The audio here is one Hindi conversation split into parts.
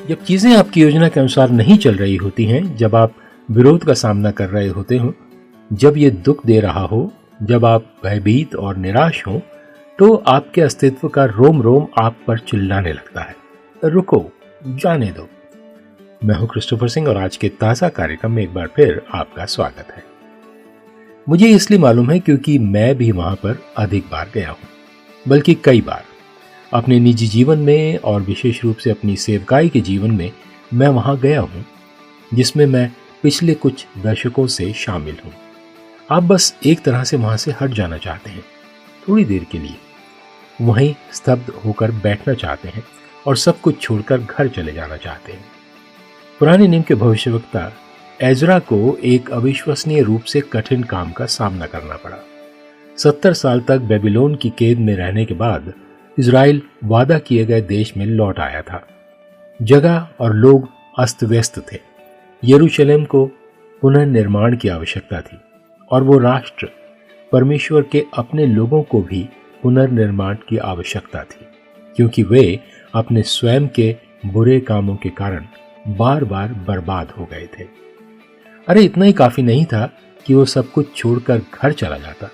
जब चीजें आपकी योजना के अनुसार नहीं चल रही होती हैं, जब आप विरोध का सामना कर रहे होते हो, जब ये दुख दे रहा हो, जब आप भयभीत और निराश हो, तो आपके अस्तित्व का रोम रोम आप पर चिल्लाने लगता है, रुको, जाने दो। मैं हूं क्रिस्टोफर सिंह और आज के ताजा कार्यक्रम में एक बार फिर आपका स्वागत है। मुझे इसलिए मालूम है क्योंकि मैं भी वहां पर अधिक बार गया हूं, बल्कि कई बार। अपने निजी जीवन में और विशेष रूप से अपनी सेवकाई के जीवन में मैं वहां गया हूं, जिसमें मैं पिछले कुछ दशकों से शामिल हूं। आप बस एक तरह से वहां से हट जाना चाहते हैं, थोड़ी देर के लिए वहीं स्तब्ध होकर बैठना चाहते हैं और सब कुछ छोड़कर घर चले जाना चाहते हैं। पुराने नियम के भविष्यवक्ता एजरा को एक अविश्वसनीय रूप से कठिन काम का सामना करना पड़ा। 70 साल तक बेबीलोन की कैद में रहने के बाद इजराइल वादा किए गए देश में लौट आया था। जगह और लोग अस्त व्यस्त थे। यरूशलेम को पुनर्निर्माण की आवश्यकता थी और वो राष्ट्र परमेश्वर के अपने लोगों को भी पुनर्निर्माण की आवश्यकता थी, क्योंकि वे अपने स्वयं के बुरे कामों के कारण बार बार बर्बाद हो गए थे। अरे इतना ही काफी नहीं था कि वो सब कुछ छोड़कर घर चला जाता,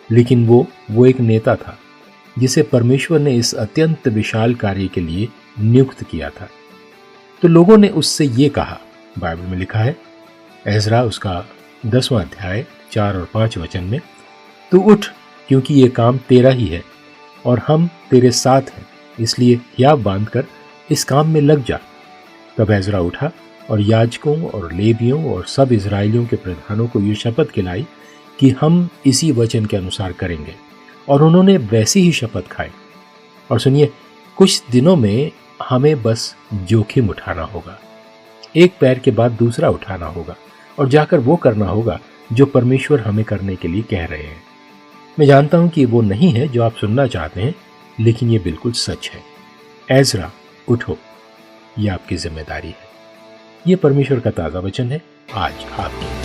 लेकिन वो एक नेता था जिसे परमेश्वर ने इस अत्यंत विशाल कार्य के लिए नियुक्त किया था। तो लोगों ने उससे ये कहा, बाइबल में लिखा है एजरा उसका 10वां अध्याय 4 और 5 वचन में, तू उठ क्योंकि ये काम तेरा ही है और हम तेरे साथ हैं, इसलिए हियाव बांधकर इस काम में लग जा। तब एजरा उठा और याजकों और लेवियों और सब इजराइलियों के प्रधानों को ये शपथ खिलाई कि हम इसी वचन के अनुसार करेंगे, और उन्होंने वैसी ही शपथ खाई। और सुनिए, कुछ दिनों में हमें बस जोखिम उठाना होगा, एक पैर के बाद दूसरा उठाना होगा और जाकर वो करना होगा जो परमेश्वर हमें करने के लिए कह रहे हैं। मैं जानता हूं कि वो नहीं है जो आप सुनना चाहते हैं, लेकिन ये बिल्कुल सच है। एजरा उठो, ये आपकी जिम्मेदारी है। ये परमेश्वर का ताजा वचन है आज आपकी।